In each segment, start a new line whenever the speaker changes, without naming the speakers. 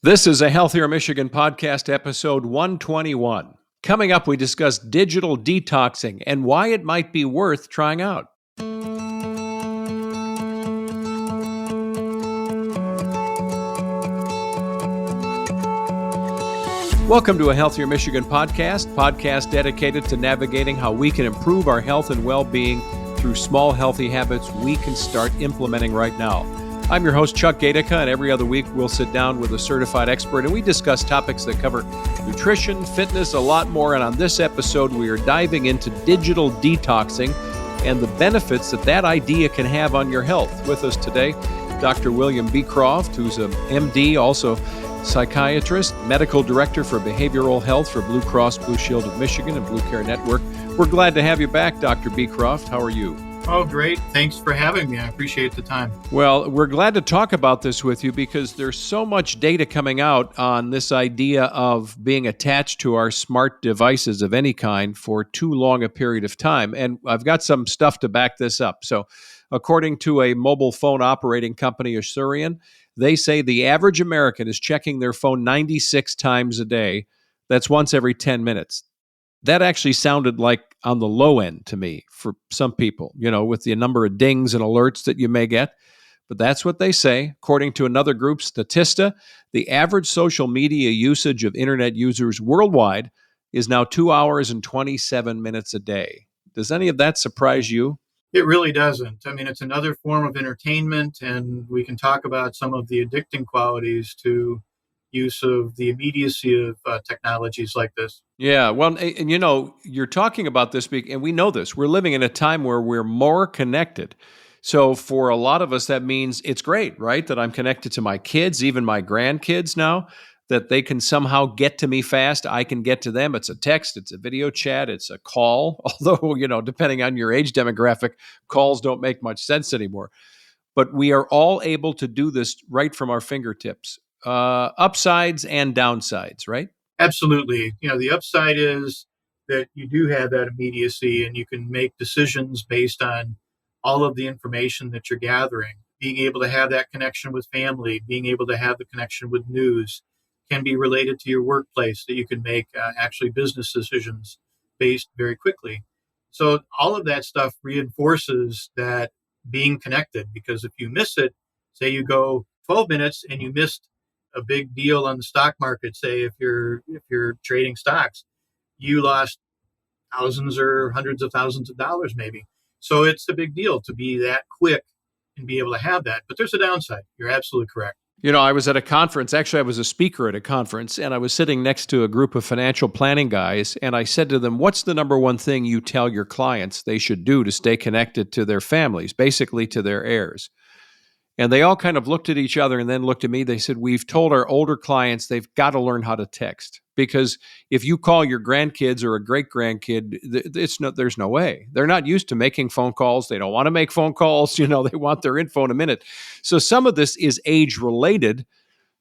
This is a Healthier Michigan podcast, episode 121. Coming up, we discuss digital detoxing and why it might be worth trying out. Welcome to a Healthier Michigan podcast dedicated to navigating how we can improve our health and well-being through small, healthy habits we can start implementing right now. I'm your host, Chuck Gaidica, and every other week we'll sit down with a certified expert and we discuss topics that cover nutrition, fitness, a lot more. And on this episode, we are diving into digital detoxing and the benefits that idea can have on your health. With us today, Dr. William Beecroft, who's an MD, also psychiatrist, medical director for behavioral health for Blue Cross Blue Shield of Michigan and Blue Care Network. We're glad to have you back, Dr. Beecroft. How are you?
Oh, great. Thanks for having me. I appreciate the time.
Well, we're glad to talk about this with you because there's so much data coming out on this idea of being attached to our smart devices of any kind for too long a period of time. And I've got some stuff to back this up. So according to a mobile phone operating company, Asurion, they say the average American is checking their phone 96 times a day. That's once every 10 minutes. That actually sounded like on the low end to me for some people, with the number of dings and alerts that you may get. But that's what they say. According to another group, Statista, the average social media usage of internet users worldwide is now 2 hours and 27 minutes a day. Does any of that surprise you?
It really doesn't. I mean, it's another form of entertainment, and we can talk about some of the addicting qualities to use of the immediacy of technologies like this.
Yeah, well, and you're talking about this, and we know this. We're living in a time where we're more connected. So for a lot of us, that means it's great, right? That I'm connected to my kids, even my grandkids now, that they can somehow get to me fast. I can get to them. It's a text, it's a video chat, it's a call. Although, depending on your age demographic, calls don't make much sense anymore. But we are all able to do this right from our fingertips. Upsides and downsides, right?
Absolutely. The upside is that you do have that immediacy and you can make decisions based on all of the information that you're gathering. Being able to have that connection with family, being able to have the connection with news can be related to your workplace, that you can make actually business decisions based very quickly. So all of that stuff reinforces that being connected, because if you miss it, say you go 12 minutes and you missed a big deal on the stock market, say if you're trading stocks, you lost thousands or hundreds of thousands of dollars maybe. So it's a big deal to be that quick and be able to have that. But there's a downside. You're absolutely correct.
I was at a conference. Actually, I was a speaker at a conference, and I was sitting next to a group of financial planning guys, and I said to them, what's the number one thing you tell your clients they should do to stay connected to their families, basically to their heirs? And they all kind of looked at each other and then looked at me. They said, we've told our older clients they've got to learn how to text, because if you call your grandkids or a great-grandkid, there's no way. They're not used to making phone calls. They don't want to make phone calls. They want their info in a minute. So some of this is age-related,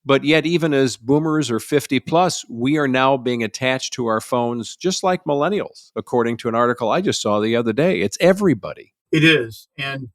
but yet even as boomers or 50 plus, we are now being attached to our phones just like millennials, according to an article I just saw the other day. It's everybody.
It is. And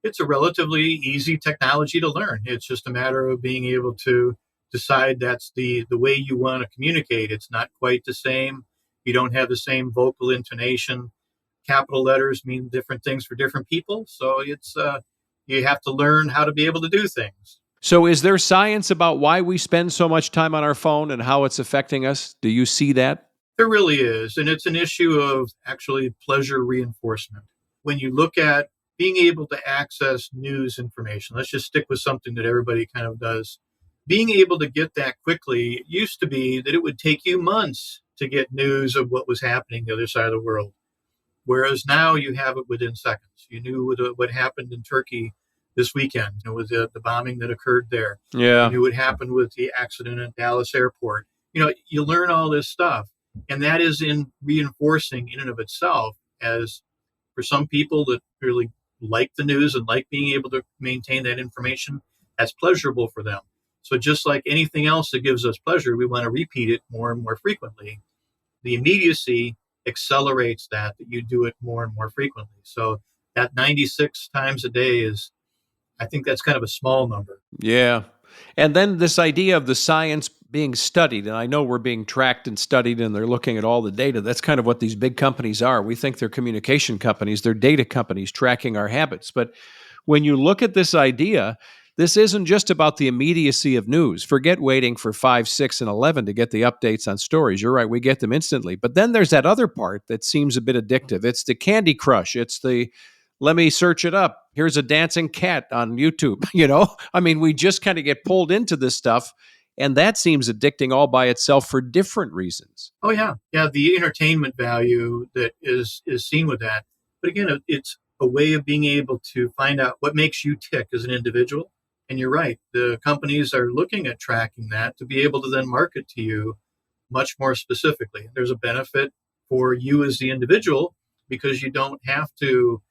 it's a relatively easy technology to learn. It's just a matter of being able to decide that's the way you want to communicate. It's not quite the same. You don't have the same vocal intonation. Capital letters mean different things for different people. So it's you have to learn how to be able to do things.
So is there science about why we spend so much time on our phone and how it's affecting us? Do you see that?
There really is. And it's an issue of actually pleasure reinforcement. When you look at being able to access news information, let's just stick with something that everybody kind of does. Being able to get that quickly, it used to be that it would take you months to get news of what was happening the other side of the world. Whereas now you have it within seconds. You knew what happened in Turkey this weekend, with the bombing that occurred there.
Yeah.
You knew what happened with the accident at Dallas airport. You learn all this stuff. And that is in reinforcing in and of itself, as for some people that really like the news and like being able to maintain that information, that's pleasurable for them. So just like anything else that gives us pleasure, we want to repeat it more and more frequently. The immediacy accelerates that you do it more and more frequently. So that 96 times a day I think that's kind of a small number.
Yeah. And then this idea of the science being studied, and I know we're being tracked and studied and they're looking at all the data. That's kind of what these big companies are. We think they're communication companies, they're data companies tracking our habits. But when you look at this idea, this isn't just about the immediacy of news. Forget waiting for 5, 6, and 11 to get the updates on stories. You're right, we get them instantly. But then there's that other part that seems a bit addictive. It's the Candy Crush. It's the let me search it up. Here's a dancing cat on YouTube. I mean, we just kind of get pulled into this stuff, and that seems addicting all by itself for different reasons.
Oh yeah, yeah. The entertainment value that is seen with that, but again, it's a way of being able to find out what makes you tick as an individual. And you're right, the companies are looking at tracking that to be able to then market to you much more specifically. There's a benefit for you as the individual because you don't have to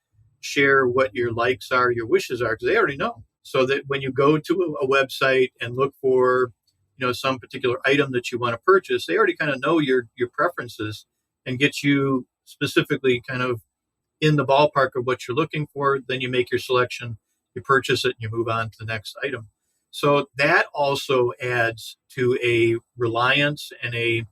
share what your likes are, your wishes are, because they already know. So that when you go to a website and look for, some particular item that you want to purchase, they already kind of know your preferences and get you specifically kind of in the ballpark of what you're looking for. Then you make your selection, you purchase it, and you move on to the next item. So that also adds to a reliance and a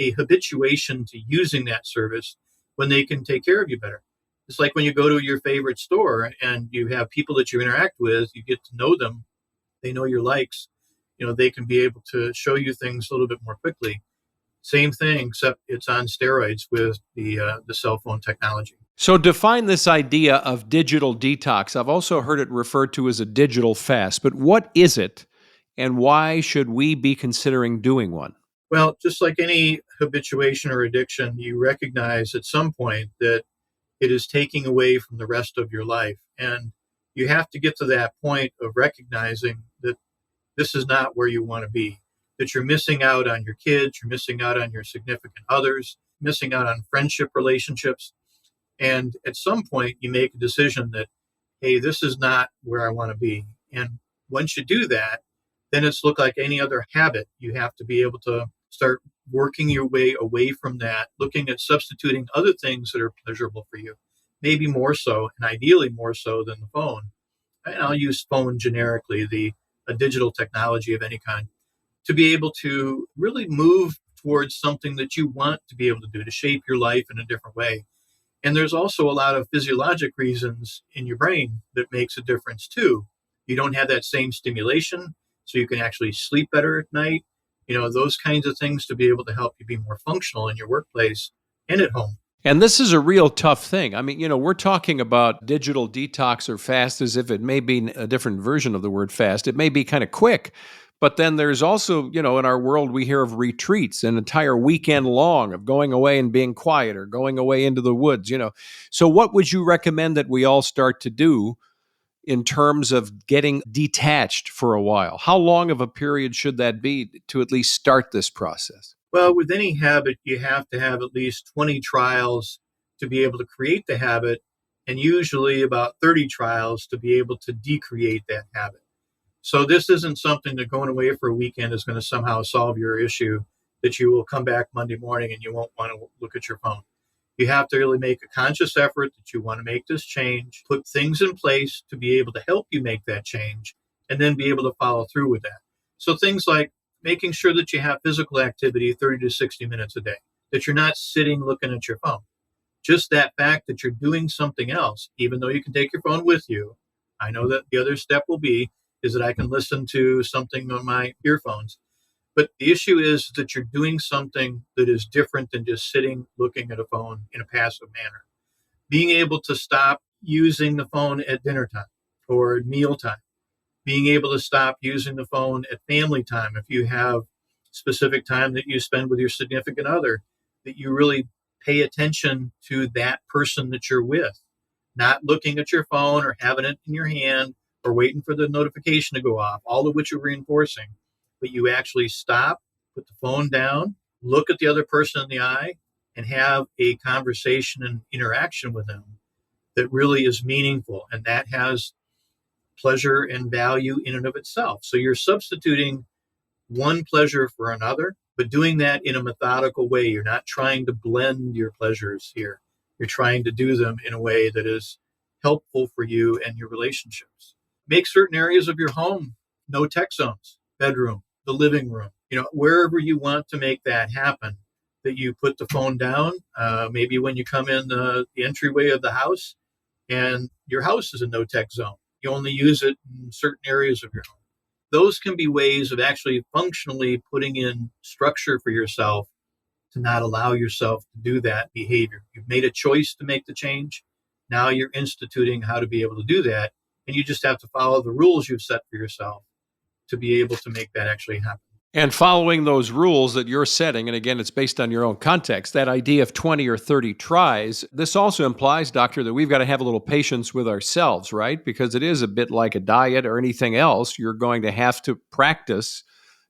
habituation to using that service when they can take care of you better. It's like when you go to your favorite store and you have people that you interact with, you get to know them, they know your likes, they can be able to show you things a little bit more quickly. Same thing, except it's on steroids with the cell phone technology.
So, define this idea of digital detox. I've also heard it referred to as a digital fast, but what is it and why should we be considering doing one?
Well, just like any habituation or addiction, you recognize at some point that it is taking away from the rest of your life. And you have to get to that point of recognizing that this is not where you want to be, that you're missing out on your kids, you're missing out on your significant others, missing out on friendship relationships. And at some point, you make a decision that, hey, this is not where I want to be. And once you do that, then it's look like any other habit. You have to be able to start working your way away from that, looking at substituting other things that are pleasurable for you, maybe more so, and ideally more so than the phone. And I'll use phone generically, a digital technology of any kind, to be able to really move towards something that you want to be able to do, to shape your life in a different way. And there's also a lot of physiologic reasons in your brain that makes a difference too. You don't have that same stimulation, so you can actually sleep better at night. Those kinds of things to be able to help you be more functional in your workplace and at home.
And this is a real tough thing. I mean, we're talking about digital detox or fast as if it may be a different version of the word fast. It may be kind of quick, but then there's also, in our world, we hear of retreats, an entire weekend long of going away and being quiet or going away into the woods, So what would you recommend that we all start to do in terms of getting detached for a while? How long of a period should that be to at least start this process?
Well, with any habit, you have to have at least 20 trials to be able to create the habit, and usually about 30 trials to be able to decreate that habit. So this isn't something that going away for a weekend is going to somehow solve your issue, that you will come back Monday morning and you won't want to look at your phone. You have to really make a conscious effort that you want to make this change, put things in place to be able to help you make that change, and then be able to follow through with that. So things like making sure that you have physical activity 30 to 60 minutes a day, that you're not sitting looking at your phone. Just that fact that you're doing something else, even though you can take your phone with you. I know that the other step will be is that I can listen to something on my earphones. But the issue is that you're doing something that is different than just sitting looking at a phone in a passive manner. Being able to stop using the phone at dinner time or mealtime. Being able to stop using the phone at family time if you have specific time that you spend with your significant other, that you really pay attention to that person that you're with, not looking at your phone or having it in your hand or waiting for the notification to go off, all of which are reinforcing. But you actually stop, put the phone down, look at the other person in the eye, and have a conversation and interaction with them that really is meaningful. And that has pleasure and value in and of itself. So you're substituting one pleasure for another, but doing that in a methodical way. You're not trying to blend your pleasures here. You're trying to do them in a way that is helpful for you and your relationships. Make certain areas of your home no tech zones, bedroom, the living room, wherever you want to make that happen, that you put the phone down, maybe when you come in the entryway of the house, and your house is a no tech zone. You only use it in certain areas of your home. Those can be ways of actually functionally putting in structure for yourself to not allow yourself to do that behavior. You've made a choice to make the change. Now you're instituting how to be able to do that. And you just have to follow the rules you've set for yourself to be able to make that actually happen.
And following those rules that you're setting, and again, it's based on your own context, that idea of 20 or 30 tries, this also implies, doctor, that we've got to have a little patience with ourselves, right? Because it is a bit like a diet or anything else. You're going to have to practice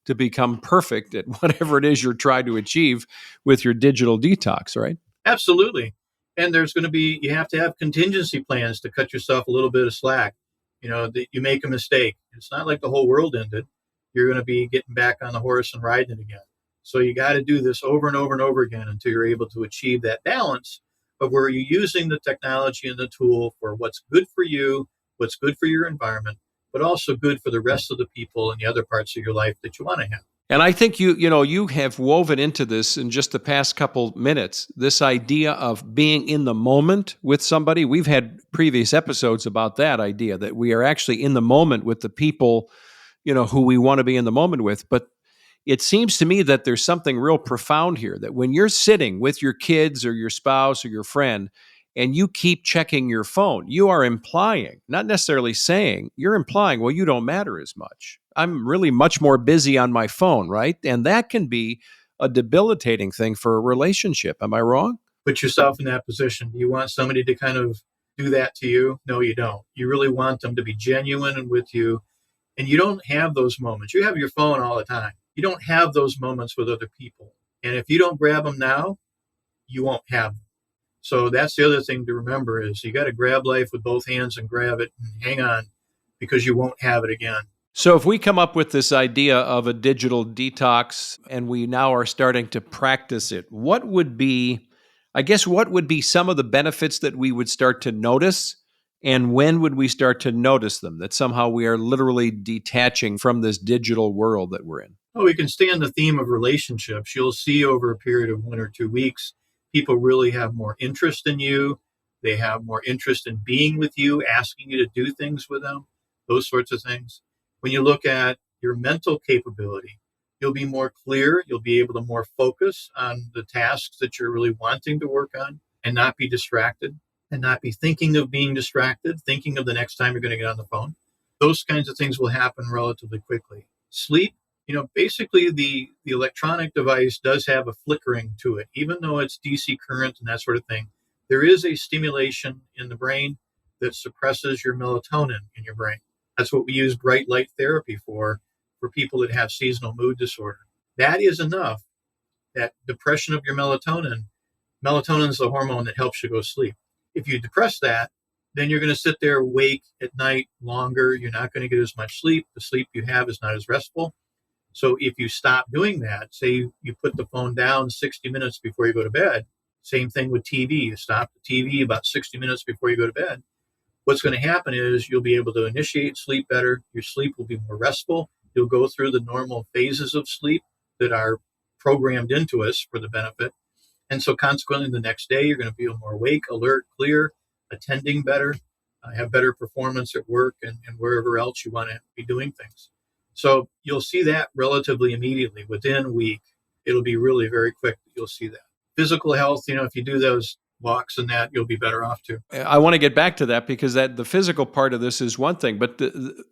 to become perfect at whatever it is you're trying to achieve with your digital detox, right?
Absolutely. And you have to have contingency plans to cut yourself a little bit of slack. That you make a mistake. It's not like the whole world ended. You're going to be getting back on the horse and riding it again. So you got to do this over and over and over again until you're able to achieve that balance of where you're using the technology and the tool for what's good for you, what's good for your environment, but also good for the rest of the people and the other parts of your life that you want to have.
And I think you have woven into this in just the past couple minutes, this idea of being in the moment with somebody. We've had previous episodes about that idea, that we are actually in the moment with the people, who we want to be in the moment with. But it seems to me that there's something real profound here, that when you're sitting with your kids or your spouse or your friend and you keep checking your phone, you are implying, not necessarily saying, you're implying, well, you don't matter as much. I'm really much more busy on my phone, right? And that can be a debilitating thing for a relationship. Am I wrong?
Put yourself in that position. Do you want somebody to kind of do that to you? No, you don't. You really want them to be genuine and with you. And you don't have those moments. You have your phone all the time. You don't have those moments with other people. And if you don't grab them now, you won't have them. So that's the other thing to remember is you got to grab life with both hands and grab it and hang on, because you won't have it again.
So if we come up with this idea of a digital detox and we now are starting to practice it, what would be some of the benefits that we would start to notice? And when would we start to notice them, that somehow we are literally detaching from this digital world that we're in?
Oh, we can stay on the theme of relationships. You'll see over a period of 1 or 2 weeks, people really have more interest in you. They have more interest in being with you, asking you to do things with them, those sorts of things. When you look at your mental capability, you'll be more clear. You'll be able to more focus on the tasks that you're really wanting to work on and not be distracted and not be thinking of being distracted, thinking of the next time you're going to get on the phone. Those kinds of things will happen relatively quickly. Sleep, basically the electronic device does have a flickering to it, even though it's DC current and that sort of thing. There is a stimulation in the brain that suppresses your melatonin in your brain. That's what we use bright light therapy for people that have seasonal mood disorder. That is enough. That depression of your melatonin is the hormone that helps you go to sleep. If you depress that, then you're going to sit there awake at night longer. You're not going to get as much sleep. The sleep you have is not as restful. So if you stop doing that, say you put the phone down 60 minutes before you go to bed, same thing with TV. You stop the TV about 60 minutes before you go to bed. What's going to happen is you'll be able to initiate sleep better. Your sleep will be more restful. You'll go through the normal phases of sleep that are programmed into us for the benefit. And so consequently, the next day, you're going to feel more awake, alert, clear, attending better, have better performance at work and wherever else you want to be doing things. So you'll see that relatively immediately. Within a week, it'll be really very quick that you'll see that. Physical health, if you do those walks and that, you'll be better off too.
I want to get back to that, because the physical part of this is one thing, but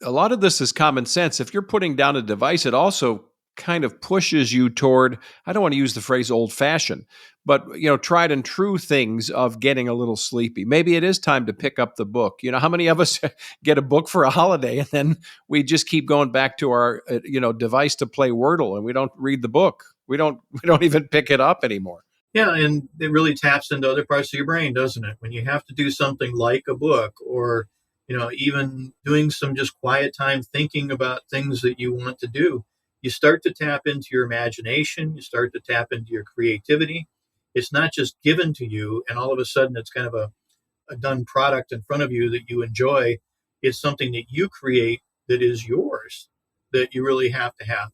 a lot of this is common sense. If you're putting down a device, it also kind of pushes you toward, I don't want to use the phrase old fashioned, but tried and true things of getting a little sleepy. Maybe it is time to pick up the book. How many of us get a book for a holiday and then we just keep going back to our device to play Wordle, and we don't read the book. We don't even pick it up anymore.
Yeah, and it really taps into other parts of your brain, doesn't it? When you have to do something like a book, or even doing some just quiet time thinking about things that you want to do, you start to tap into your imagination. You start to tap into your creativity. It's not just given to you and all of a sudden it's kind of a done product in front of you that you enjoy. It's something that you create that is yours. that you really have to have.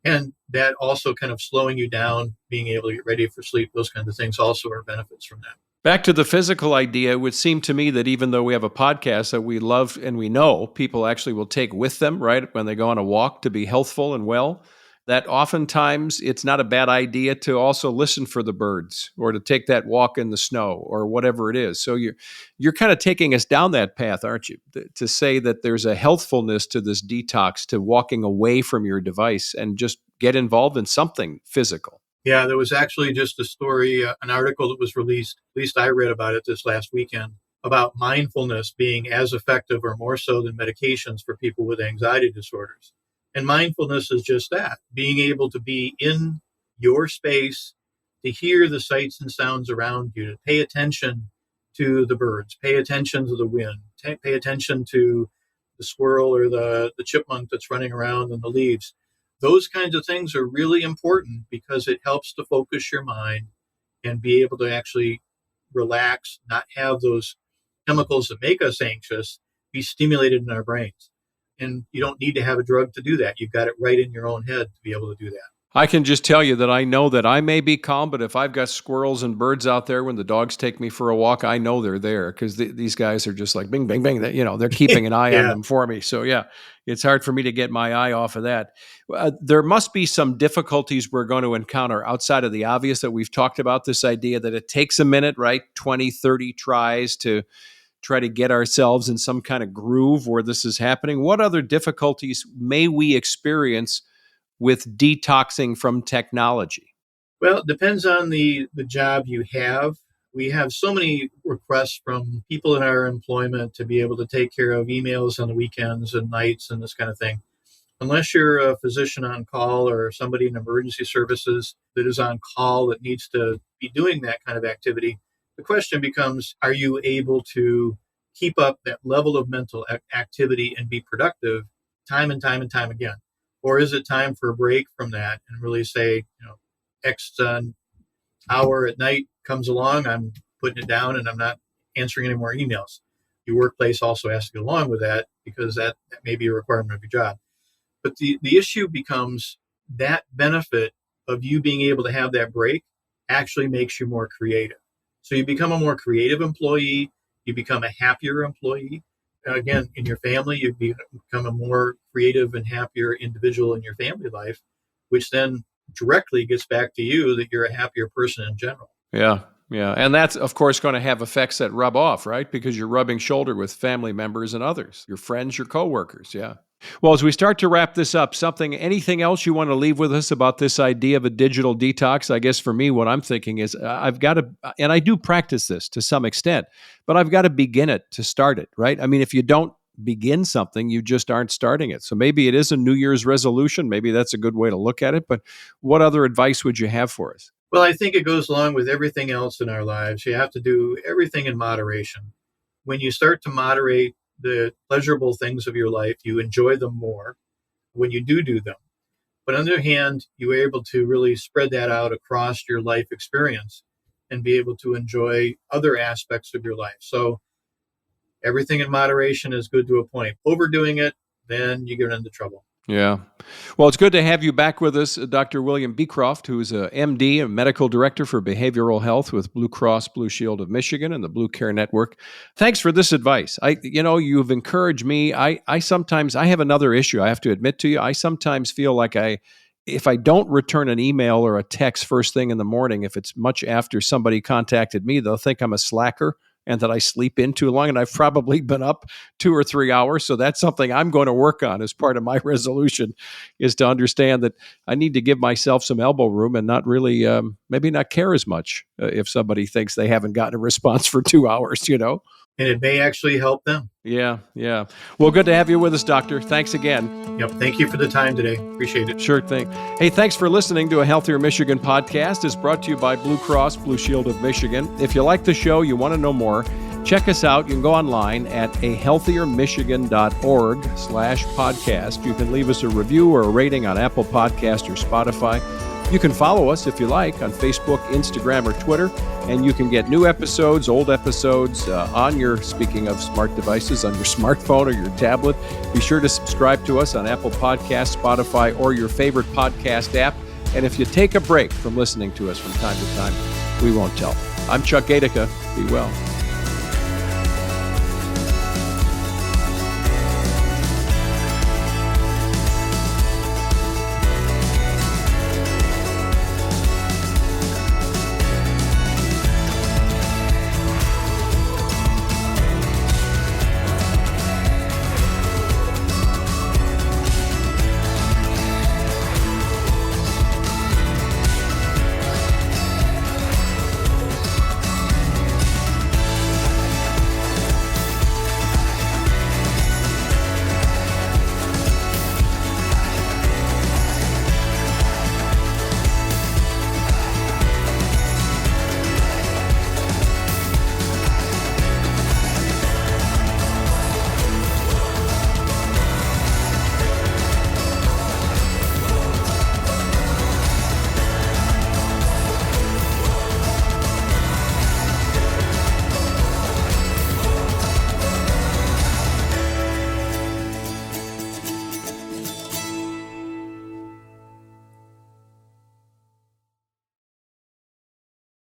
And that also kind of slowing you down, being able to get ready for sleep, those kinds of things also are benefits from that.
Back to the physical idea, it would seem to me that even though we have a podcast that we love and we know people actually will take with them, right, when they go on a walk to be healthful and well, that oftentimes it's not a bad idea to also listen for the birds or to take that walk in the snow or whatever it is. So you're kind of taking us down that path, aren't you? To say that there's a healthfulness to this detox, to walking away from your device and just get involved in something physical.
Yeah, there was actually just a story, an article that was released, at least I read about it this last weekend, about mindfulness being as effective or more so than medications for people with anxiety disorders. And mindfulness is just that, being able to be in your space, to hear the sights and sounds around you, to pay attention to the birds, pay attention to the wind, pay attention to the squirrel or the chipmunk that's running around in the leaves. Those kinds of things are really important because it helps to focus your mind and be able to actually relax, not have those chemicals that make us anxious be stimulated in our brains. And you don't need to have a drug to do that. You've got it right in your own head to be able to do that.
I can just tell you that I know that I may be calm, but if I've got squirrels and birds out there when the dogs take me for a walk, I know they're there because these guys are just like bing, bing, bing. They're keeping an eye on them for me. So yeah, it's hard for me to get my eye off of that. There must be some difficulties we're going to encounter outside of the obvious that we've talked about, this idea that it takes a minute, right? 20, 30 tries to try to get ourselves in some kind of groove where this is happening. What other difficulties may we experience with detoxing from technology?
Well, it depends on the job you have. We have so many requests from people in our employment to be able to take care of emails on the weekends and nights and this kind of thing. Unless you're a physician on call or somebody in emergency services that is on call that needs to be doing that kind of activity, the question becomes, are you able to keep up that level of mental activity and be productive time and time and time again? Or is it time for a break from that and really say, X hour at night comes along, I'm putting it down and I'm not answering any more emails. Your workplace also has to go along with that because that may be a requirement of your job. But the issue becomes that benefit of you being able to have that break actually makes you more creative. So you become a more creative employee, you become a happier employee. Again, in your family, you become a more creative and happier individual in your family life, which then directly gets back to you that you're a happier person in general.
Yeah. And that's, of course, going to have effects that rub off, right? Because you're rubbing shoulder with family members and others, your friends, your coworkers. Yeah. Well, as we start to wrap this up, anything else you want to leave with us about this idea of a digital detox? I guess for me, what I'm thinking is I've got to, and I do practice this to some extent, but I've got to begin it to start it, right? I mean, if you don't begin something, you just aren't starting it. So maybe it is a New Year's resolution. Maybe that's a good way to look at it. But what other advice would you have for us?
Well, I think it goes along with everything else in our lives. You have to do everything in moderation. When you start to moderate the pleasurable things of your life, you enjoy them more when you do them. But on the other hand, you're able to really spread that out across your life experience and be able to enjoy other aspects of your life. So everything in moderation is good to a point. Overdoing it, then you get into trouble.
Yeah. Well, it's good to have you back with us, Dr. William Beecroft, who is a MD, a medical director for behavioral health with Blue Cross Blue Shield of Michigan and the Blue Care Network. Thanks for this advice. You've encouraged me. I have another issue I have to admit to you. I sometimes feel like if I don't return an email or a text first thing in the morning, if it's much after somebody contacted me, they'll think I'm a slacker and that I sleep in too long. And I've probably been up 2 or 3 hours. So that's something I'm going to work on as part of my resolution, is to understand that I need to give myself some elbow room and not really, maybe not care as much if somebody thinks they haven't gotten a response for 2 hours,
And it may actually help them.
Yeah. Well, good to have you with us, Doctor. Thanks again.
Yep. Thank you for the time today. Appreciate it.
Sure thing. Hey, thanks for listening to A Healthier Michigan podcast. It's brought to you by Blue Cross Blue Shield of Michigan. If you like the show, you want to know more, check us out. You can go online at ahealthiermichigan.org/podcast. You can leave us a review or a rating on Apple Podcast or Spotify. You can follow us if you like on Facebook, Instagram, or Twitter, and you can get new episodes, old episodes on your, speaking of smart devices, on your smartphone or your tablet. Be sure to subscribe to us on Apple Podcasts, Spotify, or your favorite podcast app. And if you take a break from listening to us from time to time, we won't tell. I'm Chuck Gaidica. Be well.